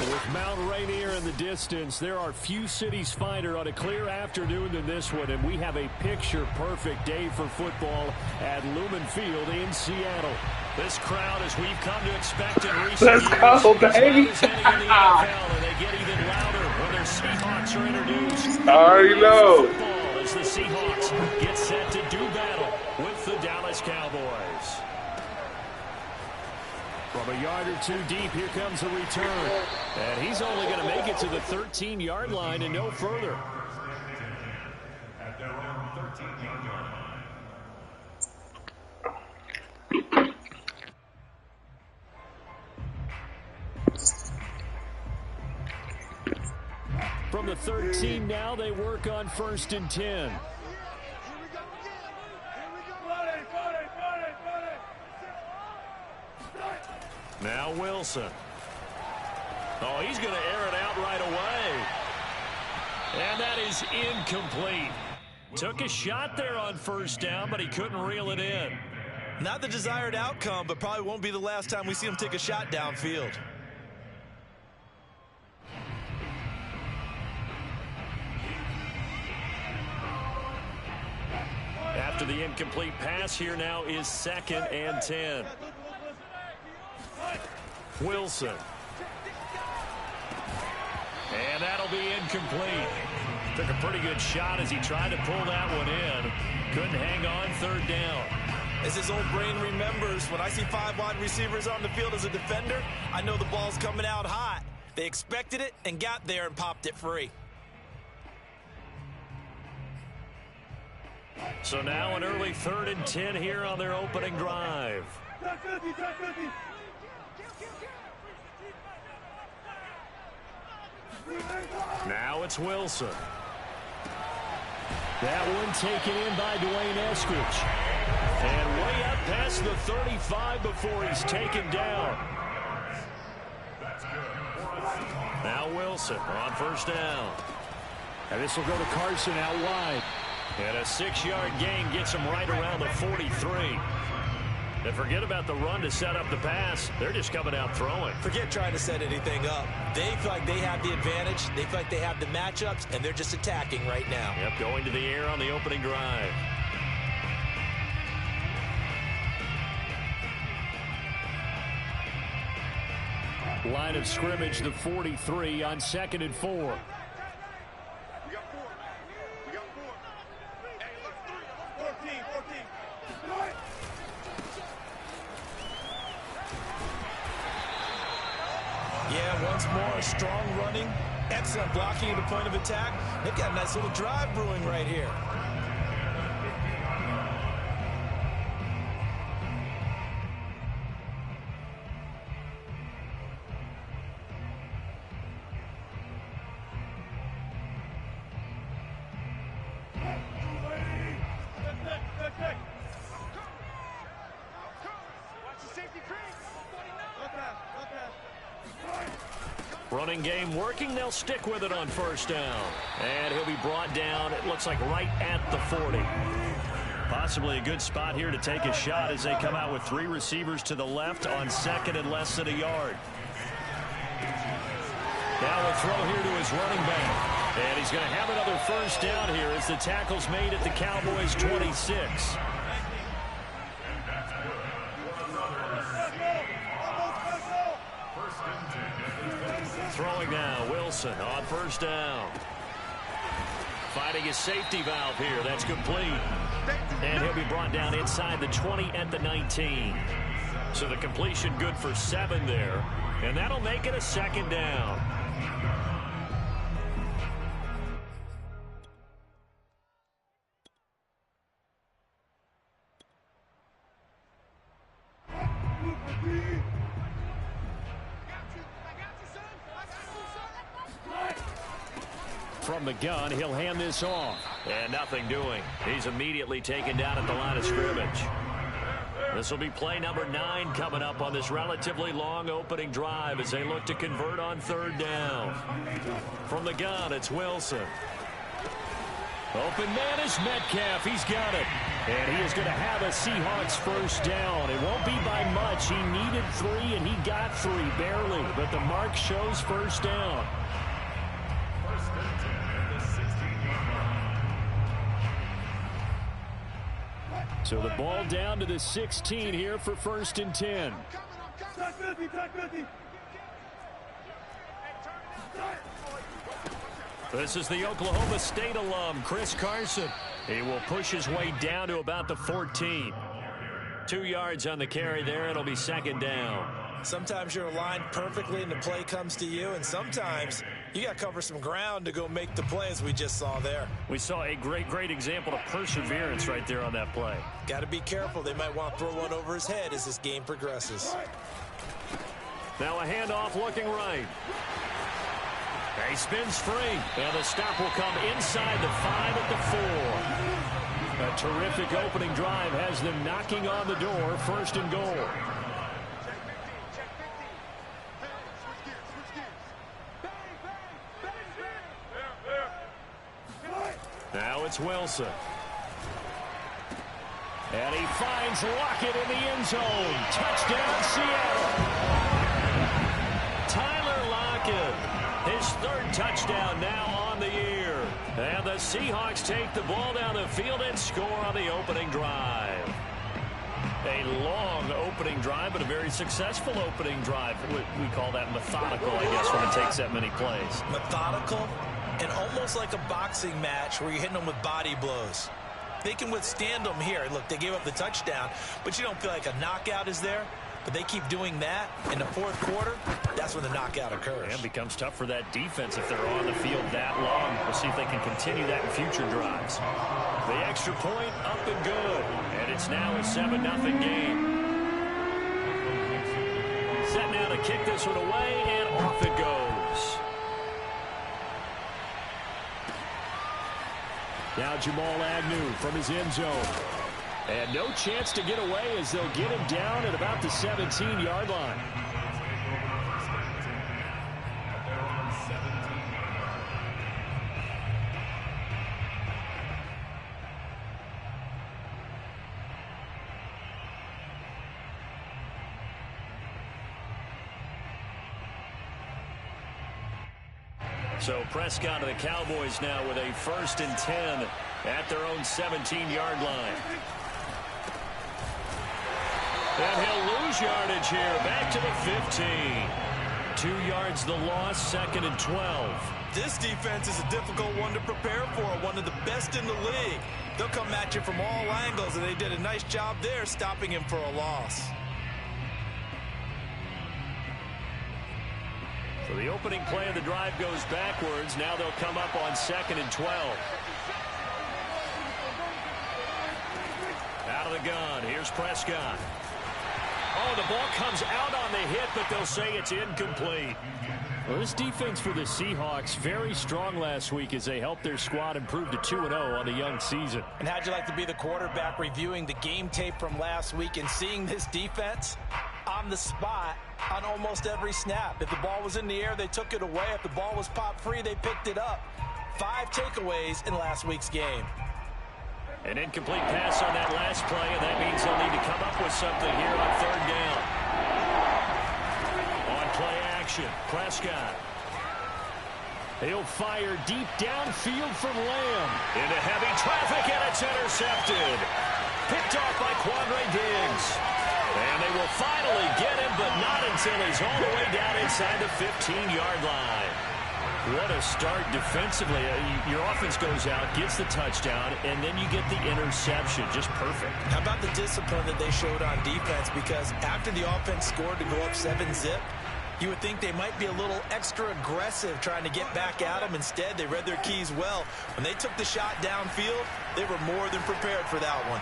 With Mount Rainier in the distance, there are few cities finer on a clear afternoon than this one, and we have a picture-perfect day for football at Lumen Field in Seattle. This crowd, as we've come to expect in recent years, go, baby. is heading in the NFL, and they get even louder when their Seahawks are introduced. I already know. Football as the Seahawks get set to do battle with the Dallas Cowboys. From a yard or two deep, here comes the return. And he's only going to make it to the 13-yard line and no further. From the 13 now, they work on 1st and 10. Now Wilson. Oh, he's going to air it out right away. And that is incomplete. Took a shot there on 1st down, but he couldn't reel it in. Not the desired outcome, but probably won't be the last time we see him take a shot downfield. After the incomplete pass, here now is 2nd and 10. Wilson. And that'll be incomplete. Took a pretty good shot as he tried to pull that one in. Couldn't hang on 3rd down. As his old brain remembers, when I see 5 wide receivers on the field as a defender, I know the ball's coming out hot. They expected it and got there and popped it free. So now an early 3rd and 10 here on their opening drive. Now it's Wilson. That one taken in by Dwayne Eskridge. And way up past the 35 before he's taken down. Now Wilson on 1st down. And this will go to Carson out wide. And a 6-yard gain gets him right around the 43. And forget about the run to set up the pass. They're just coming out throwing. Forget trying to set anything up. They feel like they have the advantage. They feel like they have the matchups, and they're just attacking right now. Yep, going to the air on the opening drive. Line of scrimmage, the 43 on 2nd and 4. Yeah, once more, strong running, excellent blocking at the point of attack. They've got a nice little drive brewing right here. Running game working. They'll stick with it on 1st down. And he'll be brought down, it looks like right at the 40. Possibly a good spot here to take a shot as they come out with 3 receivers to the left on 2nd and less than a yard. Now a throw here to his running back. And he's going to have another 1st down here as the tackle's made at the Cowboys' 26. Throwing now, Wilson on 1st down. Finding his safety valve here. That's complete. And he'll be brought down inside the 20 at the 19. So the completion good for 7 there. And that'll make it a 2nd down. From the gun, he'll hand this off. And nothing doing. He's immediately taken down at the line of scrimmage. This will be play number 9 coming up on this relatively long opening drive as they look to convert on 3rd down. From the gun, it's Wilson. Open man is Metcalf. He's got it. And he is going to have a Seahawks first down. It won't be by much. He needed 3, and he got 3, barely. But the mark shows first down. So the ball down to the 16 here for 1st and 10. This is the Oklahoma State alum, Chris Carson. He will push his way down to about the 14. 2 yards on the carry there. It'll be 2nd down. Sometimes you're aligned perfectly and the play comes to you, and sometimes you got to cover some ground to go make the play, as we just saw there. We saw a great example of perseverance right there on that play. Got to be careful. They might want to throw one over his head as this game progresses. Now a handoff looking right. He spins free, and the stop will come inside the 5 at the 4. A terrific opening drive has them knocking on the door, 1st and goal. Now it's Wilson. And he finds Lockett in the end zone. Touchdown, Seattle. Tyler Lockett. His 3rd touchdown now on the year. And the Seahawks take the ball down the field and score on the opening drive. A long opening drive, but a very successful opening drive. We call that methodical, I guess, when it takes that many plays. Methodical and almost like a boxing match where you're hitting them with body blows. They can withstand them here. Look, they gave up the touchdown, but you don't feel like a knockout is there. But they keep doing that in the 4th quarter. That's when the knockout occurs. And it becomes tough for that defense if they're on the field that long. We'll see if they can continue that in future drives. The extra point up and good. And it's now a 7-0 game. Set now to kick this one away, and off it goes. Now Jamal Agnew from his end zone. And no chance to get away as they'll get him down at about the 17-yard line. So Prescott and the Cowboys now with a 1st and 10 at their own 17-yard line. And he'll lose yardage here, back to the 15. 2 yards the loss, 2nd and 12. This defense is a difficult one to prepare for, one of the best in the league. They'll come at you from all angles, and they did a nice job there stopping him for a loss. So the opening play of the drive goes backwards. Now they'll come up on 2nd and 12. Out of the gun, here's Prescott. Oh, the ball comes out on the hit, but they'll say it's incomplete. Well, this defense for the Seahawks, very strong last week as they helped their squad improve to 2-0 on the young season. And how'd you like to be the quarterback reviewing the game tape from last week and seeing this defense on the spot on almost every snap? If the ball was in the air, they took it away. If the ball was popped free, they picked it up. 5 takeaways in last week's game. An incomplete pass on that last play, and that means they'll need to come up with something here on 3rd down. On play action, Prescott. He'll fire deep downfield from Lamb. Into heavy traffic, and it's intercepted. Picked off by Quandre Diggs. And they will finally get him, but not until he's all the way down inside the 15-yard line. What a start defensively. Your offense goes out, gets the touchdown, and then you get the interception. Just perfect. How about the discipline that they showed on defense? Because after the offense scored to go up 7-zip, you would think they might be a little extra aggressive trying to get back at them. Instead, they read their keys well. When they took the shot downfield, they were more than prepared for that one.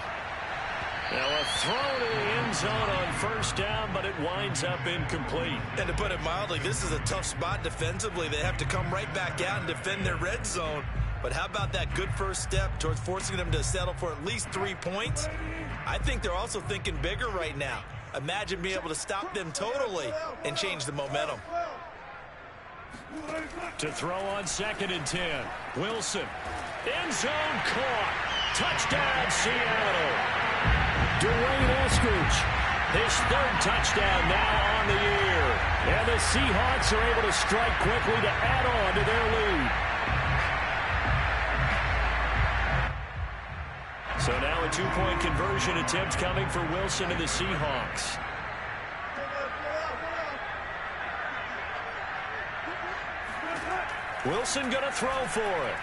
Now a throw to the end zone on 1st down, but it winds up incomplete. And to put it mildly, this is a tough spot defensively. They have to come right back out and defend their red zone. But how about that good first step towards forcing them to settle for at least 3 points? I think they're also thinking bigger right now. Imagine being able to stop them totally and change the momentum. To throw on 2nd and 10. Wilson. End zone caught. Touchdown, Seattle. Dwayne Eskridge. His 3rd touchdown now on the year. And the Seahawks are able to strike quickly to add on to their lead. So now a 2-point conversion attempt coming for Wilson and the Seahawks. Wilson going to throw for it.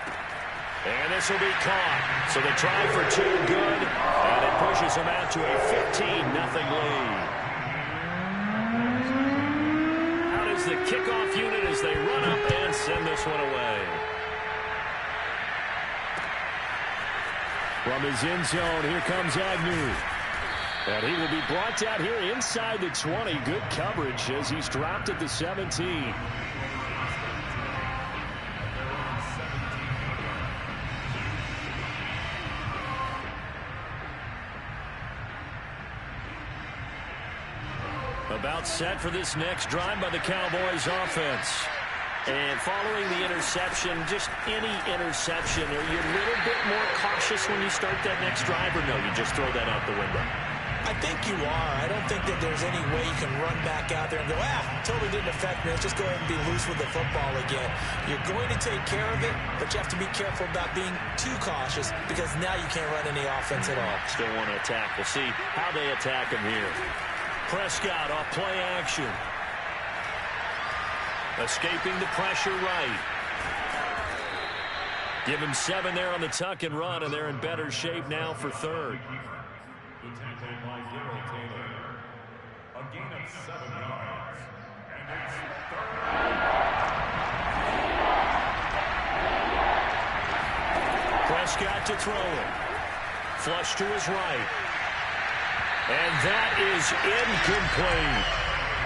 And this will be caught. So they try for 2 good. And it pushes them out to a 15-0 lead. Out is the kickoff unit as they run up and send this one away. From his end zone, here comes Agnew. And he will be brought down here inside the 20. Good coverage as he's dropped at the 17. About set for this next drive by the Cowboys offense. And following the interception, just any interception, are you a little bit more cautious when you start that next drive, or no, you just throw that out the window? I think you are. I don't think that there's any way you can run back out there and go, totally didn't affect me. Let's just go ahead and be loose with the football again. You're going to take care of it, but you have to be careful about being too cautious because now you can't run any offense at all. Still want to attack. We'll see how they attack him here. Prescott off play action. Escaping the pressure right. Give him 7 there on the tuck and run, and they're in better shape now for 3rd. A gain of 7 yards. And it's 3rd. Prescott to throw it. Flush to his right. And that is incomplete.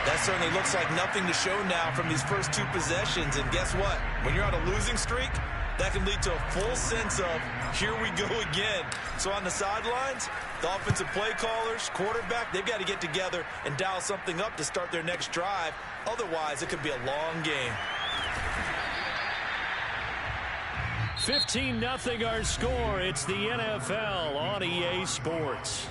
That certainly looks like nothing to show now from these first 2 possessions. And guess what? When you're on a losing streak, that can lead to a full sense of, here we go again. So on the sidelines, the offensive play callers, quarterback, they've got to get together and dial something up to start their next drive. Otherwise, it could be a long game. 15-0 our score. It's the NFL on EA Sports.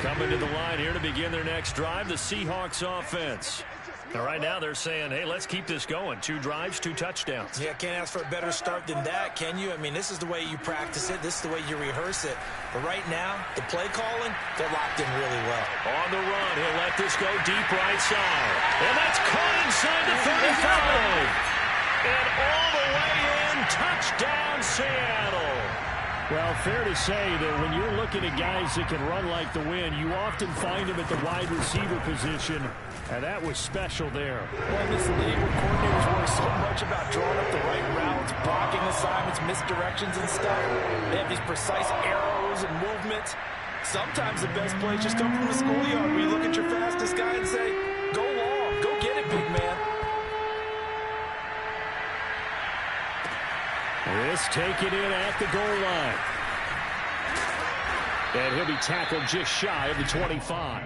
Coming to the line here to begin their next drive, the Seahawks offense. Now, right now they're saying, hey, let's keep this going. 2 drives, 2 touchdowns. Yeah, can't ask for a better start than that, can you? I mean, this is the way you practice it. This is the way you rehearse it. But right now, the play calling, they're locked in really well. On the run, he'll let this go deep right side. And that's caught inside the 35. And all the way in, touchdown Seattle. Well, fair to say that when you're looking at guys that can run like the wind, you often find them at the wide receiver position, and that was special there. Well, in this league where coordinators worry so much about drawing up the right routes, blocking assignments, misdirections and stuff, they have these precise arrows and movements. Sometimes the best plays just come from the schoolyard where you look at your fastest guy and say, go long, go get it, big man. This taken in at the goal line. And he'll be tackled just shy of the 25.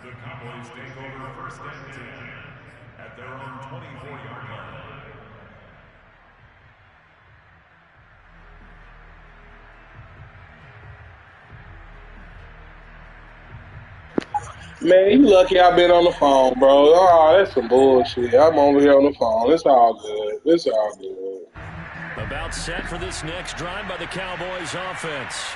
The Cowboys take over 1st and 10 at their own 24-yard line. Man, you lucky I've been on the phone, bro. Oh, that's some bullshit. I'm over here on the phone. It's all good. It's all good. About set for this next drive by the Cowboys offense.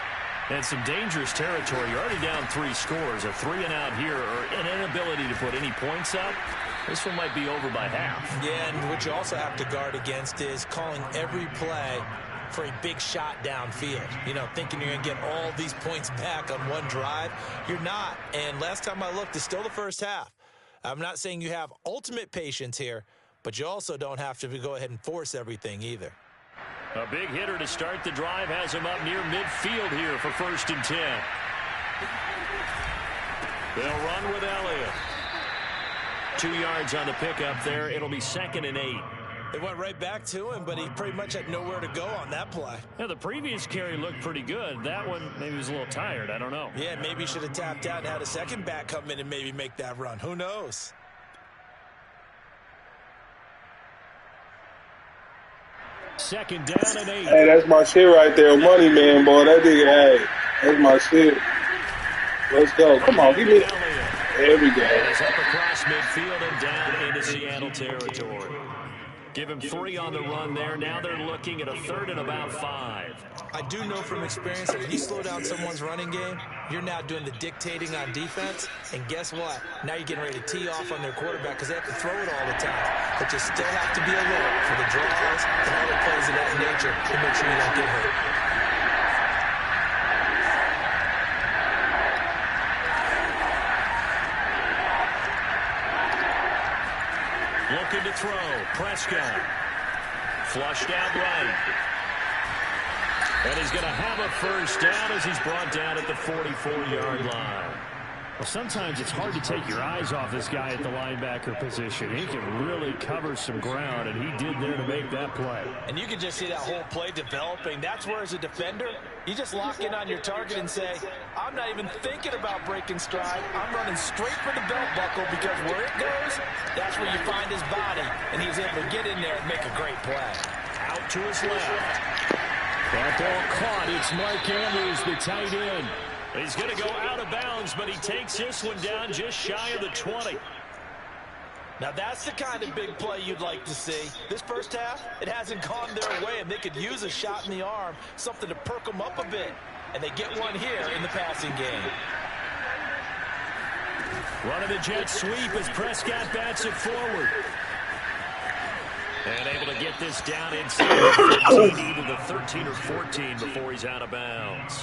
And some dangerous territory. You're already down 3 scores. A 3-and-out here, or an inability to put any points up. This one might be over by half. Yeah, and what you also have to guard against is calling every play for a big shot downfield. You know, thinking you're going to get all these points back on one drive. You're not. And last time I looked, it's still the first half. I'm not saying you have ultimate patience here, but you also don't have to go ahead and force everything either. A big hitter to start the drive has him up near midfield here for 1st and 10. They'll run with Elliott. 2 yards on the pickup there. It'll be 2nd and 8. It went right back to him, but he pretty much had nowhere to go on that play. Yeah, the previous carry looked pretty good. That one, maybe he was a little tired. I don't know. Yeah, maybe he should have tapped out and had a second back come in and maybe make that run. Who knows? Second down and 8. Hey, that's my shit right there. Money, man, boy. That nigga, hey, that's my shit. Let's go. Come on, give me that. There we go. It's up across midfield and down into Seattle territory. Give him 3 on the run there. Now they're looking at a third and about 5. I do know from experience that when you slow down someone's running game, you're now doing the dictating on defense. And guess what? Now you're getting ready to tee off on their quarterback because they have to throw it all the time. But you still have to be alert for the draws and other plays of that nature to make sure you don't get hurt. Looking to throw. Prescott. Flushed out right. And he's going to have a first down as he's brought down at the 44-yard line. Well, sometimes it's hard to take your eyes off this guy at the linebacker position. He can really cover some ground, and he did there to make that play. And you can just see that whole play developing. That's where, as a defender, you just lock in on your target and say, I'm not even thinking about breaking stride. I'm running straight for the belt buckle because where it goes, that's where you find his body. And he's able to get in there and make a great play. Out to his left. That ball caught. It's Mike Andrews, the tight end. He's going to go out of bounds, but he takes this one down just shy of the 20. Now, that's the kind of big play you'd like to see. This first half, it hasn't gone their way, and they could use a shot in the arm, something to perk them up a bit. And they get one here in the passing game. Running the jet sweep as Prescott bats it forward. And able to get this down inside the 15, either the 13 or 14 before he's out of bounds.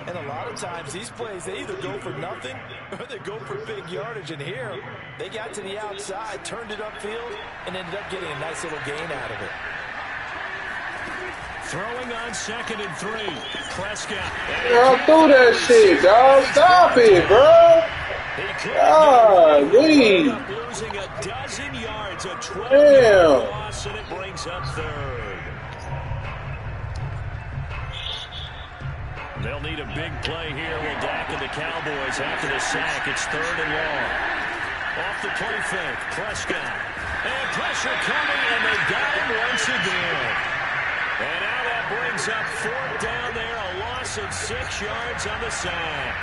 And a lot of times these plays, they either go for nothing or they go for big yardage. And here, they got to the outside, turned it upfield, and ended up getting a nice little gain out of it. Throwing on 2nd and 3. Prescott. Y'all do that shit, dog. Stop it, bro. Losing a dozen yards, a 12-yard loss, and it brings up 3rd. They'll need a big play here. Will Dak and the Cowboys after the sack. It's 3rd and long. Off the play fake. Prescott. And pressure coming, and they got him once again. And now that brings up 4th down there. A loss of 6 yards on the sack.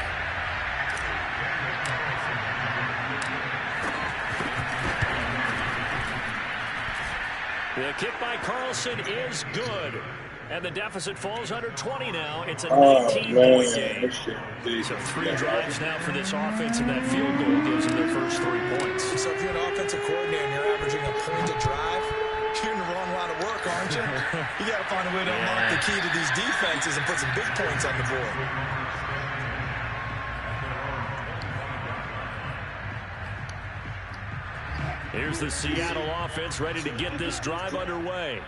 The kick by Carlson is good. And the deficit falls under 20 now. It's a 19-point game. So 3 drives now for this offense, and that field goal gives them their first 3 points. So if you're an offensive coordinator and you're averaging a point a drive, you're in the wrong line of work, aren't you? You got to find a way to unlock the key to these defenses and put some big points on the board. Here's the Seattle offense ready to get this drive underway.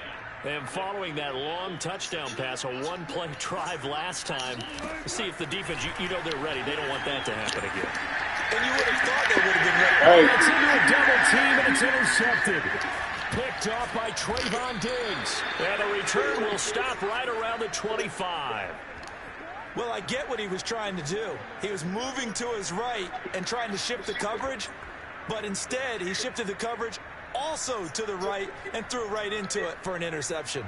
And following that long touchdown pass, a one-play drive last time, see if the defense, you know they're ready. They don't want that to happen again. And you would have thought they would have been ready. It's into a double team, and it's intercepted. Picked off by Trayvon Diggs. And the return will stop right around the 25. Well, I get what he was trying to do. He was moving to his right and trying to shift the coverage, but instead he shifted the coverage also to the right and threw right into it for an interception.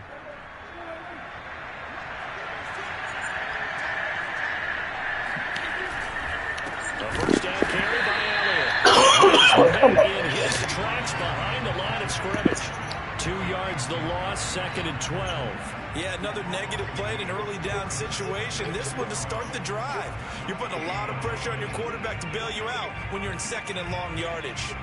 A first down carry by Elliott. In his tracks behind the line of scrimmage. 2 yards the loss, 2nd and 12. Yeah, another negative play in an early down situation. This one to start the drive. You're putting a lot of pressure on your quarterback to bail you out when you're in 2nd and long yardage.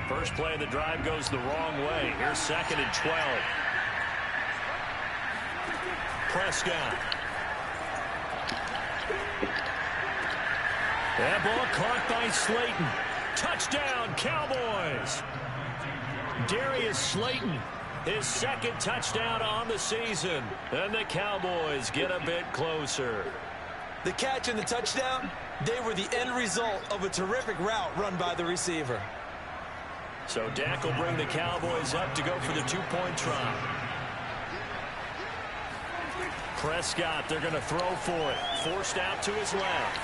First play of the drive goes the wrong way. Here's 2nd and 12. Prescott. That ball caught by Slayton. Touchdown, Cowboys. Darius Slayton, his 2nd touchdown on the season. And the Cowboys get a bit closer. The catch and the touchdown, they were the end result of a terrific route run by the receiver. So Dak will bring the Cowboys up to go for the two-point try. Prescott, they're going to throw for it. Forced out to his left.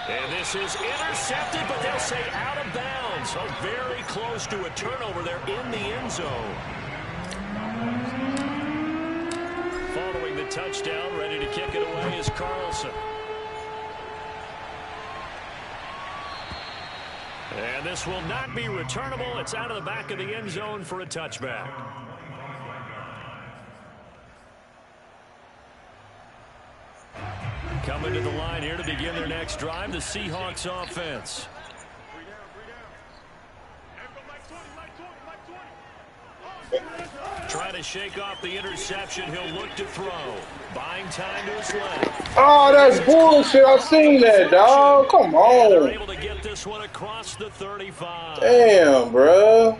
And this is intercepted, but they'll say out of bounds. So very close to a turnover there in the end zone. Following the touchdown, ready to kick it away is Carlson. And this will not be returnable. It's out of the back of the end zone for a touchback. Coming to the line here to begin their next drive, the Seahawks offense. Trying to shake off the interception. He'll look to throw. Buying time to his left. Oh, that's bullshit. I seen that, dog. Come on. They're able to get this one across the 35. Damn, bro.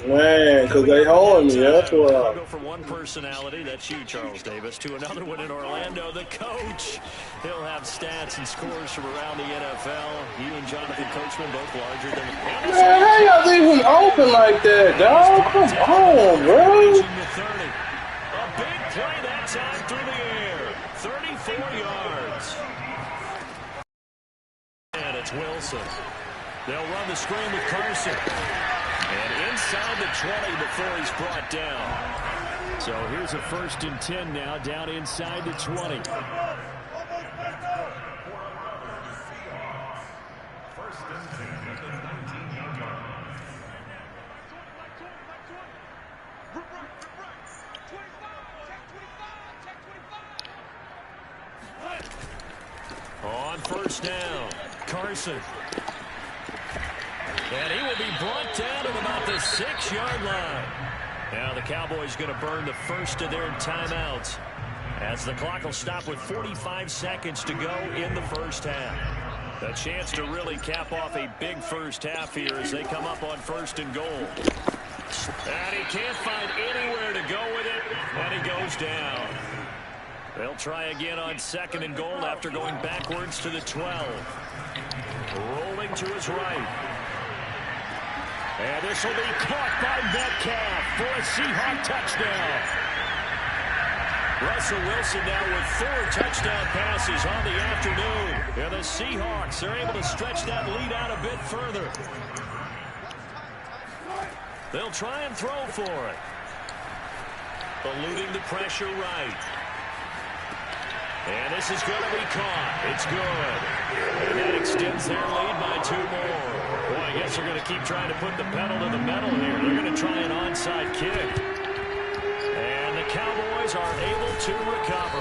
Man, because they holding me. That's why. I'll go from one personality, that's you, Charles Davis, to another one in Orlando, the coach. He'll have stats and scores from around the NFL. You and Jonathan Coachman both larger than... Man, how y'all leave him open like that, dog? Come on, bro. A big play that time through the air. 34 yards. And it's Wilson. They'll run the screen with Carson. And inside the 20 before he's brought down. So here's a 1st and 10 now, down inside the 20. On 1st down, Carson. And he will be brought down at about the 6-yard line. Now the Cowboys going to burn the first of their timeouts as the clock will stop with 45 seconds to go in the first half. A chance to really cap off a big first half here as they come up on 1st and goal. And he can't find anywhere to go with it, and he goes down. They'll try again on 2nd and goal after going backwards to the 12. Rolling to his right. And this will be caught by Metcalf for a Seahawk touchdown. Russell Wilson now with 4 touchdown passes on the afternoon. And the Seahawks are able to stretch that lead out a bit further. They'll try and throw for it. Eluding the pressure right. And this is going to be caught. It's good. And that extends their lead by 2 more. Boy, I guess they're going to keep trying to put the pedal to the metal here. They're going to try an onside kick. And the Cowboys are able to recover.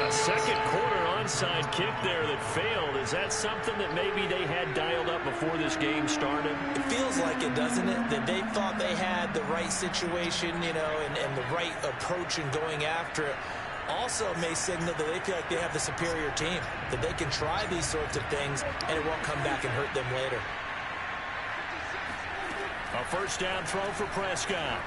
A second quarter onside kick there that failed. Is that something that maybe they had dialed up before this game started? It feels like it, doesn't it? That they thought they had the right situation, you know, and the right approach in going after it. Also may signal that they feel like they have the superior team, that they can try these sorts of things and it won't come back and hurt them later. A 1st down throw for Prescott.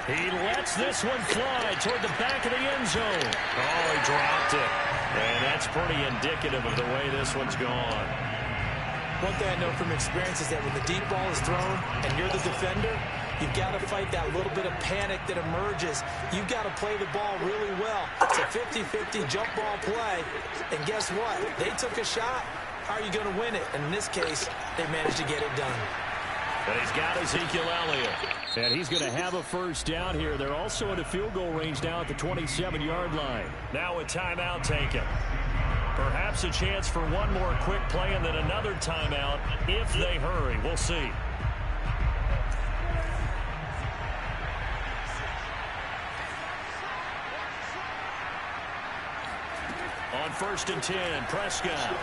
He lets this one fly toward the back of the end zone. Oh, he dropped it. And that's pretty indicative of the way this one's gone. One thing I know from experience is that when the deep ball is thrown and you're the defender, you've got to fight that little bit of panic that emerges. You've got to play the ball really well. It's a 50-50 jump ball play. And guess what? They took a shot. How are you going to win it? And in this case, they managed to get it done. And he's got Ezekiel Elliott. And he's going to have a 1st down here. They're also in a field goal range now at the 27-yard line. Now a timeout taken. Perhaps a chance for one more quick play and then another timeout if they hurry. We'll see. On 1st and 10, Prescott.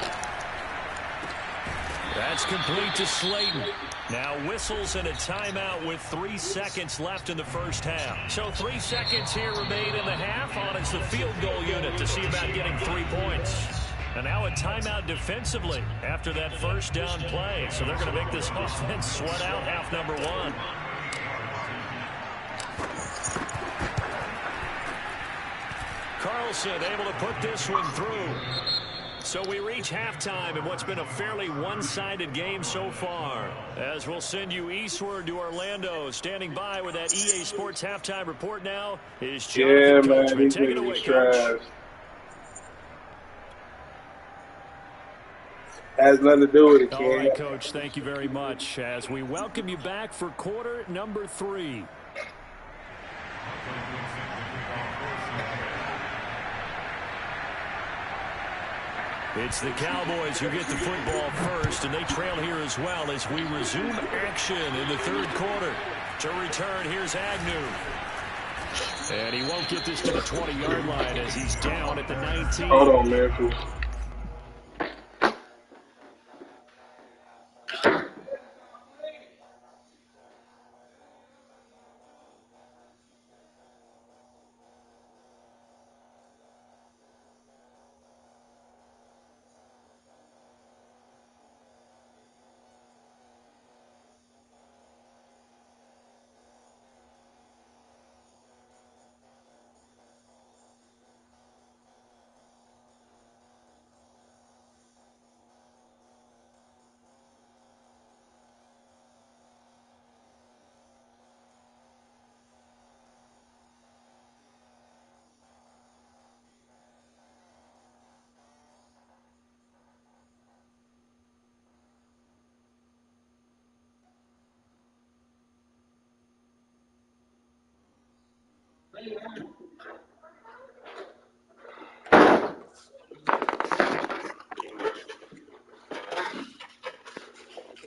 That's complete to Slayton. Now whistles and a timeout with 3 seconds left in the first half. So 3 seconds here remain in the half on as the field goal unit to see about getting 3 points. And now a timeout defensively after that 1st down play. So they're going to make this offense sweat out half number 1. Wilson able to put this one through. So we reach halftime in what's been a fairly one-sided game so far. As we'll send you eastward to Orlando. Standing by with that EA Sports halftime report now is Jonathan Coachman. Take it away, Coach. Has nothing to do with it, All right, Coach, thank you very much as we welcome you back for quarter number 3. It's the Cowboys who get the football first, and they trail here as well as we resume action in the third quarter. To return, here's Agnew. And he won't get this to the 20-yard line as he's down at the 19. Hold on, man.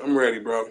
I'm ready, bro.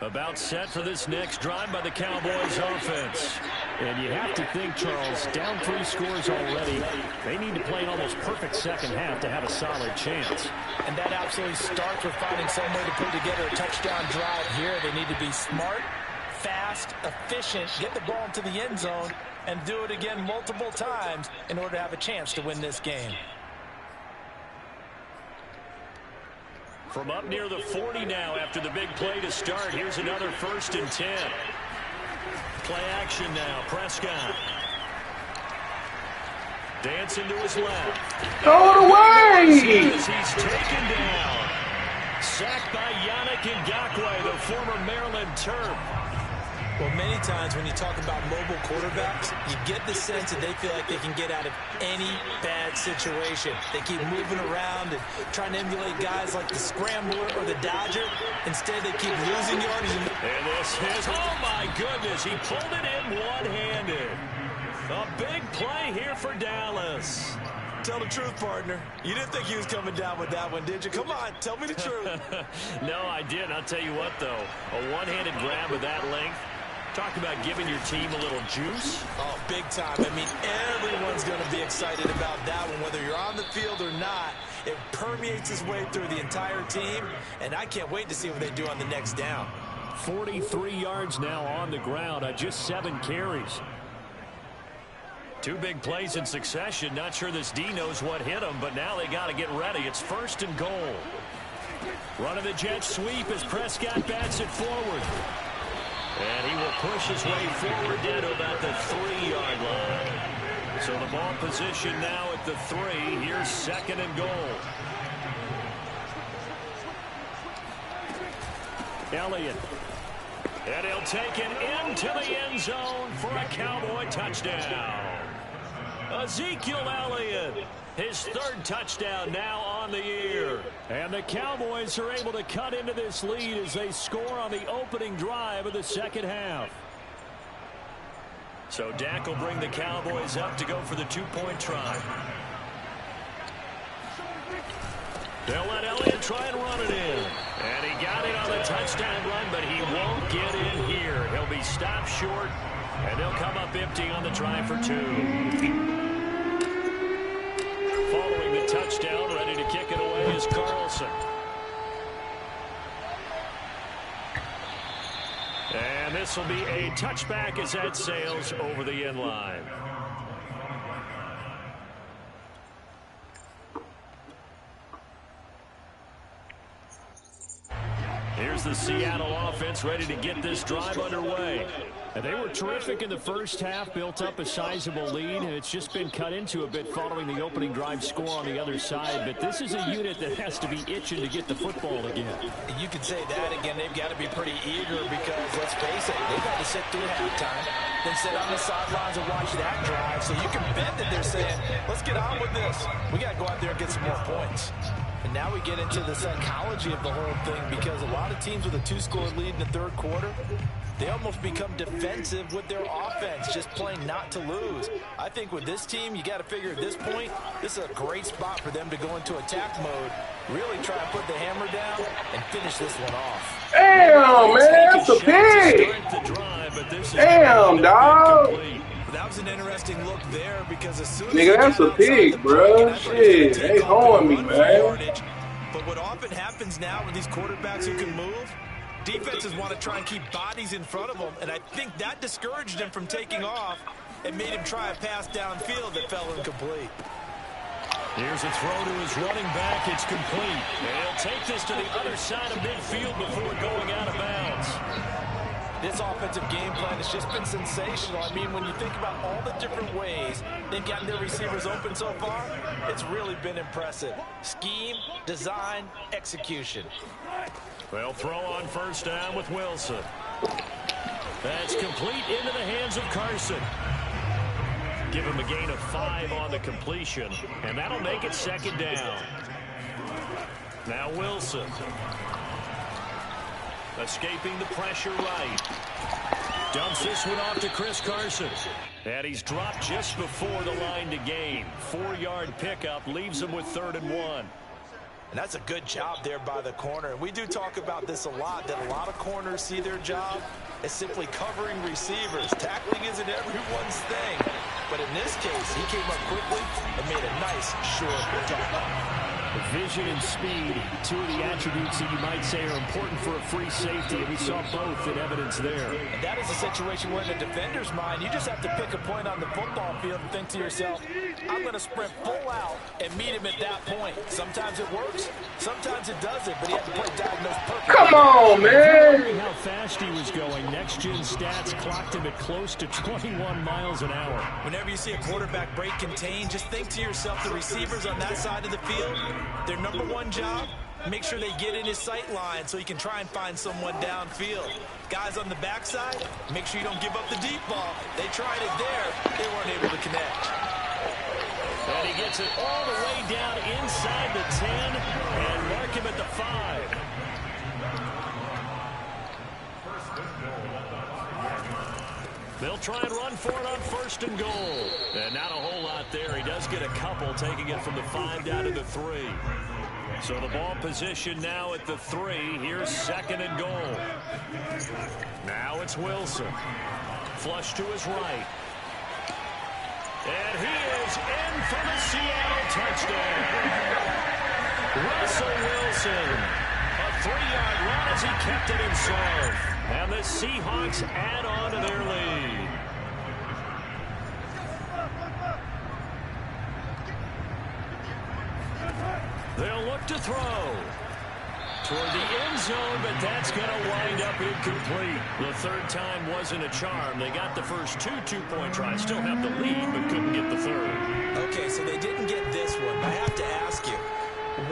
About set for this next drive by the Cowboys offense. And you have to think, Charles, down 3 scores already. They need to play an almost perfect second half to have a solid chance. And that absolutely starts with finding some way to put together a touchdown drive here. They need to be smart, fast, efficient, get the ball into the end zone, and do it again multiple times in order to have a chance to win this game. From up near the 40 now after the big play to start. Here's another 1st and 10. Play action now. Prescott. Dancing to his left. Throw it away! He's taken down. Sacked by Yannick Ngakoue, the former Maryland Terp. Well, many times when you talk about mobile quarterbacks, you get the sense that they feel like they can get out of any bad situation. They keep moving around and trying to emulate guys like the Scrambler or the Dodger. Instead, they keep losing yards. And this is, oh my goodness, he pulled it in one-handed. A big play here for Dallas. Tell the truth, partner. You didn't think he was coming down with that one, did you? Come on, tell me the truth. No, I didn't. I'll tell you what, though. A one-handed grab of that length. Talk about giving your team a little juice. Oh, big time. I mean, everyone's going to be excited about that one, whether you're on the field or not. It permeates its way through the entire team, and I can't wait to see what they do on the next down. 43 yards now on the ground on just 7 carries. 2 big plays in succession. Not sure this D knows what hit him, but now they got to get ready. It's 1st and goal. Running the jet sweep as Prescott bats it forward. And he will push his way forward down to about the 3-yard line. So the ball position now at the 3. Here's 2nd and goal. Elliott. And he'll take it into the end zone for a Cowboy touchdown. Ezekiel Elliott, his 3rd touchdown now on the year. And the Cowboys are able to cut into this lead as they score on the opening drive of the second half. So Dak will bring the Cowboys up to go for the 2-point try. They'll let Elliott try and run it in. And he got it on the touchdown run, but he won't get in here. He'll be stopped short, and they'll come up empty on the try for 2. Following the touchdown, ready to kick it away is Carlson. And And this will be a touchback as that sails over the end line. Here's the Seattle offense ready to get this drive underway. And they were terrific in the first half, built up a sizable lead, and it's just been cut into a bit following the opening drive score on the other side. But this is a unit that has to be itching to get the football again. You could say that again. They've got to be pretty eager because, let's face it, they've had to sit through halftime, then sit on the sidelines and watch that drive. So you can bet that they're saying, let's get on with this. We got to go out there and get some more points. And now we get into the psychology of the whole thing because a lot of teams with a 2-score lead in the third quarter, they almost become defensive with their offense, just playing not to lose. I think with this team, you got to figure at this point, this is a great spot for them to go into attack mode, really try and put the hammer down and finish this one off. Damn, man, that's a pig. Damn, dog. That was an interesting look there because as soon as nigga, that's a pig, bro. Shit, they hoeing me, man. But what often happens now with these quarterbacks who can move, defenses want to try and keep bodies in front of them, and I think that discouraged him from taking off and made him try a pass downfield that fell incomplete. Here's a throw to his running back. It's complete. And he'll take this to the other side of midfield before going out of bounds. This offensive game plan has just been sensational. I mean, when you think about all the different ways they've gotten their receivers open so far, it's really been impressive. Scheme, design, execution. They'll throw on first down with Wilson. That's complete into the hands of Carson. Give him a gain of 5 on the completion, and that'll make it second down. Now Wilson. Escaping the pressure right. Dumps this one off to Chris Carson. And he's dropped just before the line to gain. 4-yard pickup leaves him with 3rd and 1. And that's a good job there by the corner. And we do talk about this a lot, that a lot of corners see their job as simply covering receivers. Tackling isn't everyone's thing. But in this case, he came up quickly and made a nice, short jump. Vision and speed, 2 of the attributes that you might say are important for a free safety, and we saw both in evidence there. And that is a situation where in the defender's mind, you just have to pick a point on the football field and think to yourself, I'm going to sprint full out and meet him at that point. Sometimes it works, sometimes it doesn't, but he had to play diagnose perfectly. Come on, man! Considering how fast he was going, next-gen stats clocked him at close to 21 miles an hour. Whenever you see a quarterback break contain, just think to yourself, the receivers on that side of the field, their number one job, make sure they get in his sight line so he can try and find someone downfield. Guys on the backside, make sure you don't give up the deep ball. They tried it there. They weren't able to connect. And he gets it all the way down inside the 10 and mark him at the 5. They'll try and run for it on 1st and goal. And not a whole lot there. He does get a couple, taking it from the 5 down to the 3. So the ball position now at the 3. Here's 2nd and goal. Now it's Wilson. Flush to his right. And he is in for the Seattle touchdown. Russell Wilson. A 3-yard run as he kept it in serve. And the Seahawks add on to their lead. They'll look to throw toward the end zone, but that's going to wind up incomplete. The 3rd time wasn't a charm. They got the first 2 two-point tries. Still have the lead, but couldn't get the 3rd. Okay, so they didn't get this one. I have to ask you,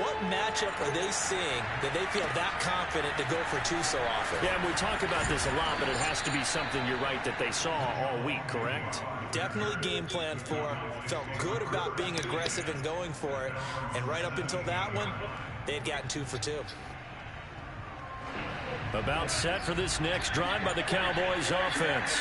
what matchup are they seeing that they feel that confident to go for 2 so often? Yeah, and we talk about this a lot, but it has to be something, you're right, that they saw all week, correct? Definitely game plan for, felt good about being aggressive and going for it, and right up until that one, they had gotten 2 for 2. About set for this next drive by the Cowboys offense.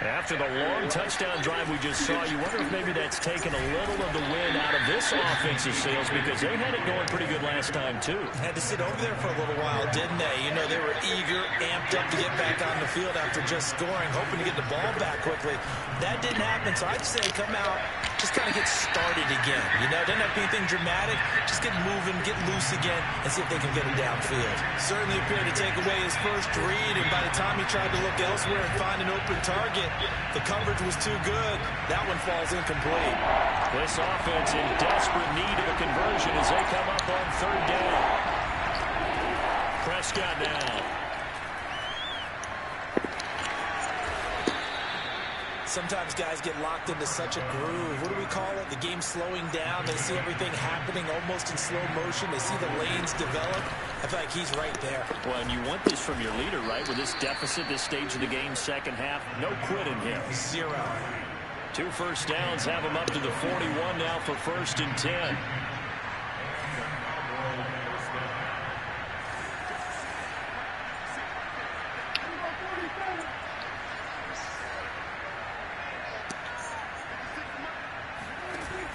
After the long touchdown drive we just saw, you wonder if maybe that's taken a little of the wind out of this offensive sails because they had it going pretty good last time, too. Had to sit over there for a little while, didn't they? You know, they were eager, amped up to get back on the field after just scoring, hoping to get the ball back quickly. That didn't happen, so I'd say come out, just kind of get started again. You know, doesn't have to be anything dramatic. Just get moving, get loose again, and see if they can get him downfield. Certainly appeared to take away his first read, and by the time he tried to look elsewhere and find an open target, the coverage was too good. That one falls incomplete. This offense in desperate need of a conversion as they come up on third down. Prescott now. Sometimes guys get locked into such a groove. What do we call it? The game slowing down. They see everything happening almost in slow motion. They see the lanes develop. I feel like he's right there. Well, and you want this from your leader, right? With this deficit, this stage of the game, second half, no quitting him. 0. 2 first downs have him up to the 41 now for 1st and 10.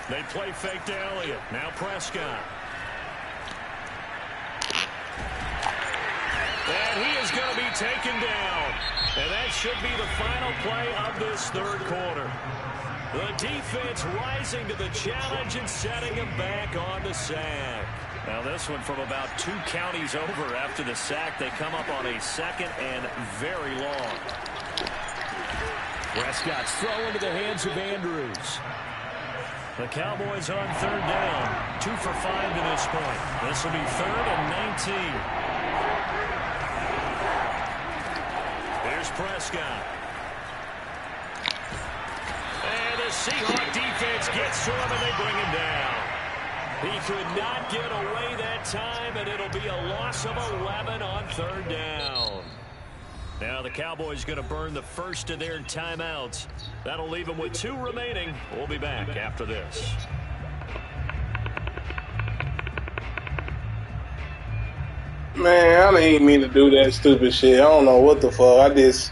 They play fake to Elliott. Now Prescott. And he is going to be taken down. And that should be the final play of this third quarter. The defense rising to the challenge and setting him back on the sack. Now this one from about 2 counties over after the sack. They come up on a 2nd and very long. Prescott's throw into the hands of Andrews. The Cowboys on third down. 2 for 5 to this point. This will be 3rd and 19. Here's Prescott. And the Seahawk defense gets to him and they bring him down. He could not get away that time, and it'll be a loss of 11 on third down. Now the Cowboys going to burn the first of their timeouts. That'll leave them with 2 remaining. We'll be back after this. Man, I didn't mean to do that stupid shit. I don't know what the fuck. I just...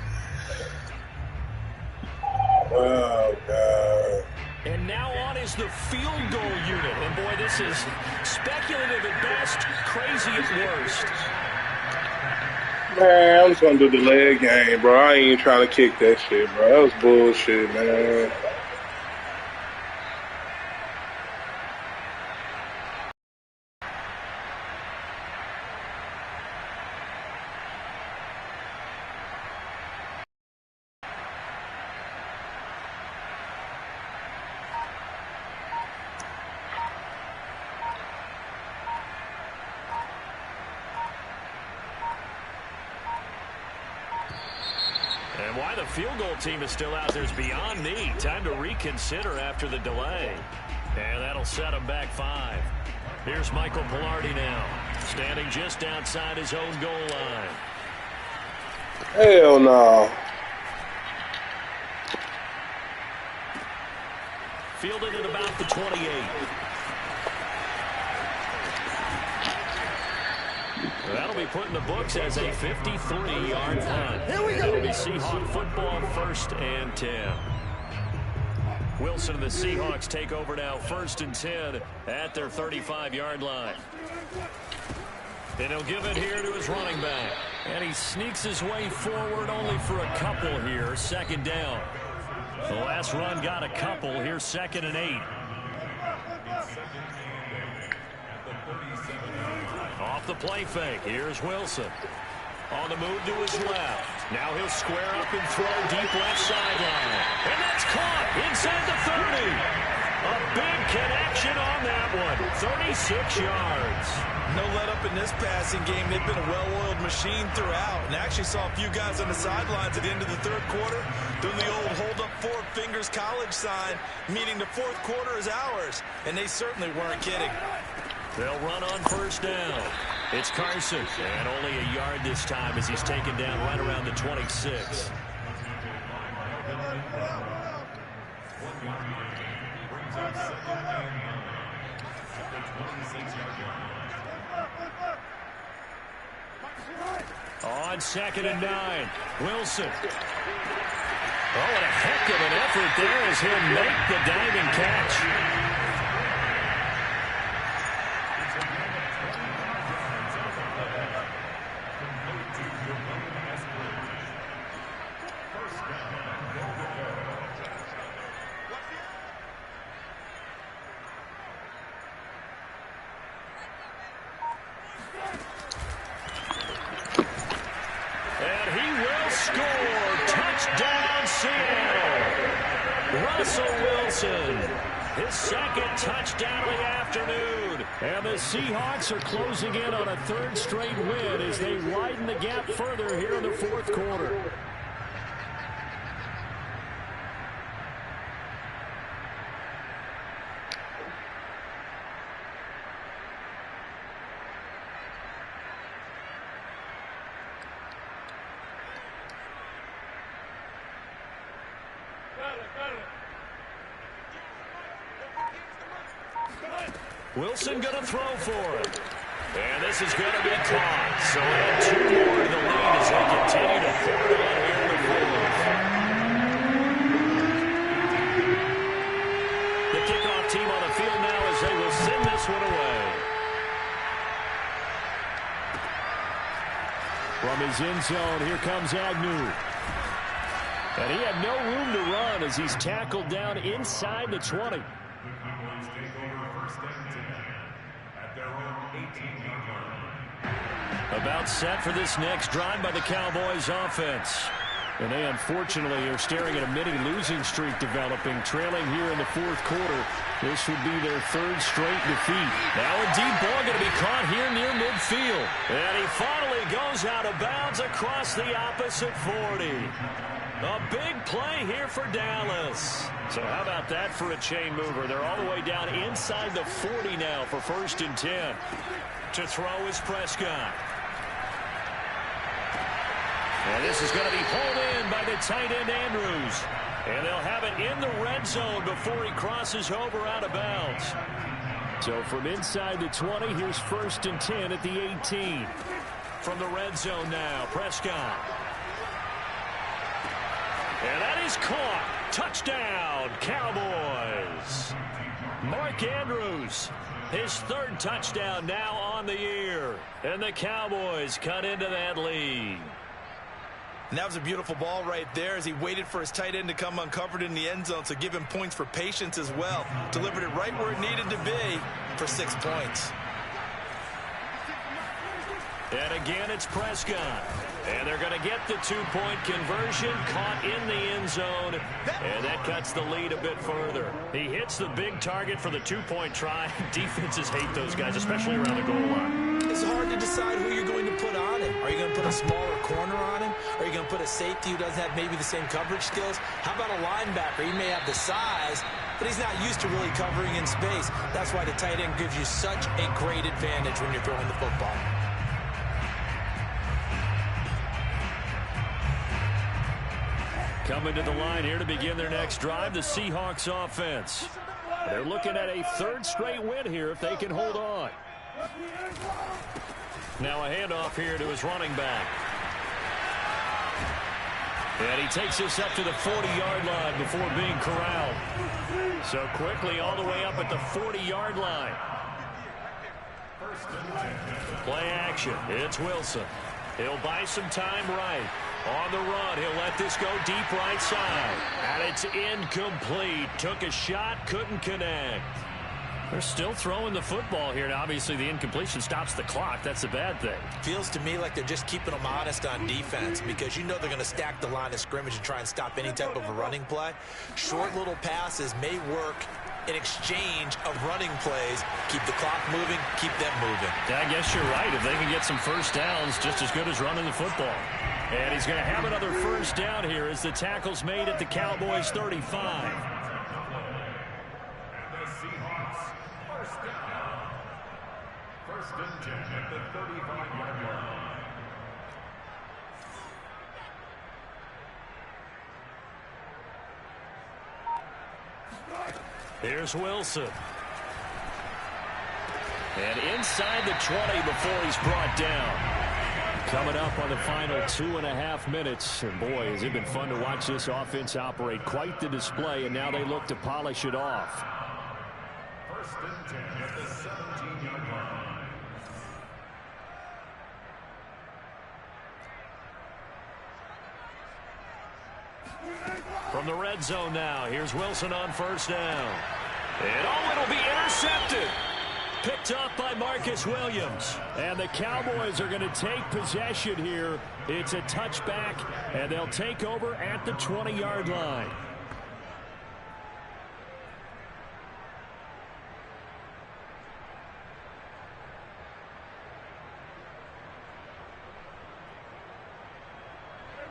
Oh, God. And now on is the field goal unit. And, boy, this is speculative at best, crazy at worst. Man, I'm just gonna do the leg game, bro. I ain't even trying to kick that shit, bro. That was bullshit, man. And why the field goal team is still out there is beyond me. Time to reconsider after the delay. And that'll set him back 5. Here's Michael Pilardi now, standing just outside his own goal line. Hell no. Fielded at about the 28. That'll be put in the books as a 53-yard punt. Here we go. It'll be Seahawk football, 1st and 10. Wilson and the Seahawks take over now, 1st and 10 at their 35-yard line. And he'll give it here to his running back. And he sneaks his way forward only for a couple here, 2nd down. The last run got a couple. Here's 2nd and 8. Off the play fake. Here's Wilson. On the move to his left. Now he'll square up and throw deep left sideline. And that's caught inside the 30. A big connection on that one. 36 yards. No let up in this passing game. They've been a well-oiled machine throughout. And actually saw a few guys on the sidelines at the end of the third quarter doing the old hold up 4 fingers college sign, meaning the fourth quarter is ours. And they certainly weren't kidding. They'll run on 1st down. It's Carson. And only a yard this time as he's taken down right around the 26. On 2nd and 9. Wilson. Oh, what a heck of an effort there as he'll make the diving catch. score! Touchdown, Seattle! Russell Wilson, his second touchdown of the afternoon. And the Seahawks are closing in on a third straight win as they widen the gap further here in the fourth quarter. Wilson going to throw for it. And this is going to be caught. So add 2 more to the lead as they continue to pour it on here in the fourth. The kickoff team on the field now as they will send this one away. From his end zone, here comes Agnew. And he had no room to run as he's tackled down inside the 20. About set for this next drive by the Cowboys offense. And they unfortunately are staring at a mini losing streak developing, trailing here in the fourth quarter. This would be their third straight defeat. Now a deep ball going to be caught here near midfield. And he finally goes out of bounds across the opposite 40. A big play here for Dallas. So how about that for a chain mover? They're all the way down inside the 40 now for 1st and 10. To throw is Prescott. And this is going to be pulled in by the tight end Andrews. And they'll have it in the red zone before he crosses over out of bounds. So from inside the 20, here's 1st and 10 at the 18. From the red zone now, Prescott. And that is caught. Touchdown, Cowboys. Mark Andrews, his 3rd touchdown now on the year. And the Cowboys cut into that lead. And that was a beautiful ball right there as he waited for his tight end to come uncovered in the end zone, so give him points for patience as well. Delivered it right where it needed to be for 6 points. And again, it's Prescott. And they're going to get the 2-point conversion, caught in the end zone, and that cuts the lead a bit further. He hits the big target for the 2-point try. Defenses hate those guys, especially around the goal line. It's hard to decide who you're going to put on him. Are you going to put a smaller corner on him? Are you going to put a safety who doesn't have maybe the same coverage skills? How about a linebacker? He may have the size, but he's not used to really covering in space. That's why the tight end gives you such a great advantage when you're throwing the football. Coming to the line here to begin their next drive, the Seahawks offense. They're looking at a 3rd straight win here if they can hold on. Now a handoff here to his running back. And he takes this up to the 40-yard line before being corralled. So quickly all the way up at the 40-yard line. Play action. It's Wilson. He'll buy some time right. On the run, he'll let this go deep right side. And it's incomplete. Took a shot, couldn't connect. They're still throwing the football here. Now, obviously, the incompletion stops the clock. That's a bad thing. Feels to me like they're just keeping them honest on defense because you know they're going to stack the line of scrimmage and try and stop any type of a running play. Short little passes may work in exchange of running plays. Keep the clock moving, keep them moving. I guess you're right. If they can get some first downs, just as good as running the football. And he's going to have another first down here as the tackle's made at the Cowboys 35. And the Seahawks, first down. 1st and 10 at the 35-yard line. Here's Wilson. And inside the 20 before he's brought down. Coming up on the final 2.5 minutes. And boy, has it been fun to watch this offense operate. Quite the display, and now they look to polish it off. 1st and 10 at the 17-yard line. From the red zone now, here's Wilson on 1st down. And it'll be intercepted. picked off by Marcus Williams. And the Cowboys are going to take possession here. It's a touchback, and they'll take over at the 20-yard line.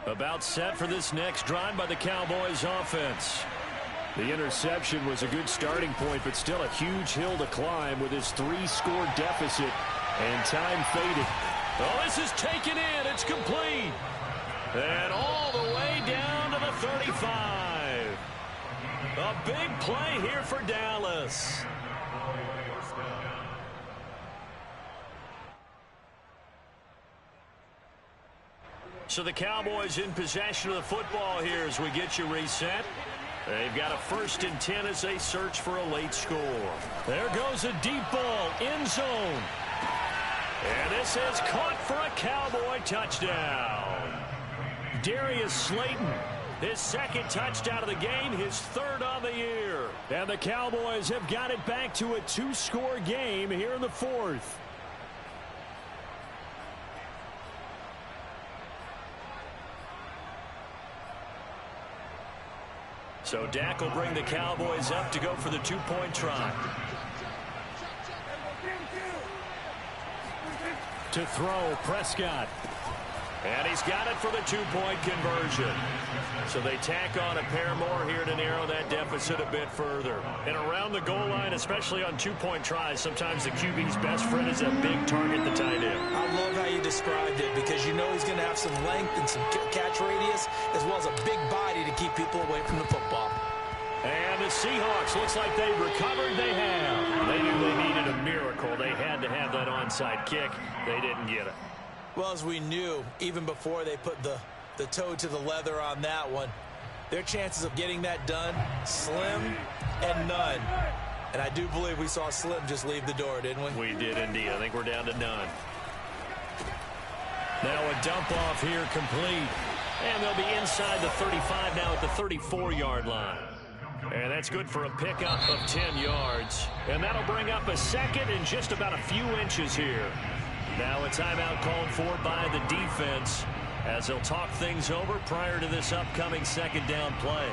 About set for this next drive by the Cowboys offense. The interception was a good starting point, but still a huge hill to climb with his 3-score deficit, and time faded. Oh, this is taken in. It's complete. And all the way down to the 35. A big play here for Dallas. So the Cowboys in possession of the football here as we get you reset. They've got a 1st and 10 as they search for a late score. There goes a deep ball, end zone. And this is caught for a Cowboy touchdown. Darius Slayton, his 2nd touchdown of the game, his 3rd on the year. And the Cowboys have got it back to a 2-score game here in the 4th. So Dak will bring the Cowboys up to go for the 2-point try. To throw, Prescott. And he's got it for the 2-point conversion. So they tack on a pair more here to narrow that deficit a bit further. And around the goal line, especially on 2-point tries, sometimes the QB's best friend is a big target, the tight end. I love how you described it because you know he's going to have some length and some catch radius as well as a big body to keep people away from the football. And the Seahawks, looks like they've recovered. They have. They knew they needed a miracle. They had to have that onside kick. They didn't get it. Well, as we knew, even before they put the toe to the leather on that one, their chances of getting that done, slim and none. And I do believe we saw Slim just leave the door, didn't we? We did indeed. I think we're down to none. Now a dump off here complete. And they'll be inside the 35 now at the 34-yard line. And that's good for a pickup of 10 yards. And that'll bring up a 2nd and just about a few inches here. Now a timeout called for by the defense as they'll talk things over prior to this upcoming 2nd down play.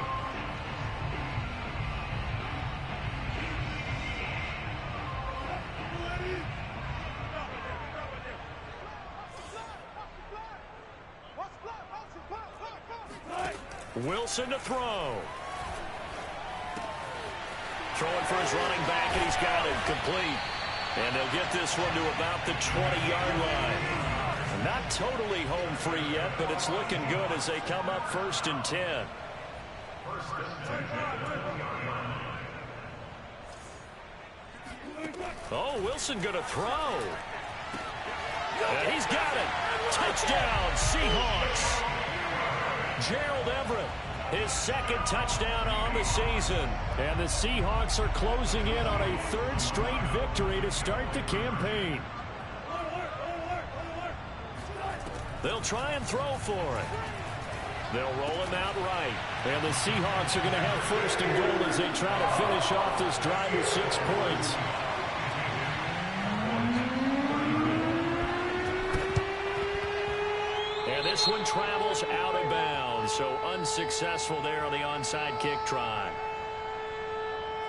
Wilson to throw. Throwing for his running back, and he's got it complete. And they'll get this one to about the 20-yard line. Not totally home free yet, but it's looking good as they come up 1st and 10. Oh, Wilson going to throw. And he's got it. Touchdown, Seahawks. Gerald Everett, his 2nd touchdown on the season. And the Seahawks are closing in on a 3rd straight victory to start the campaign. They'll try and throw for it. They'll roll him out right. And the Seahawks are going to have 1st and goal as they try to finish off this drive with 6 points. And this one travels out of bounds, so unsuccessful there on the onside kick try.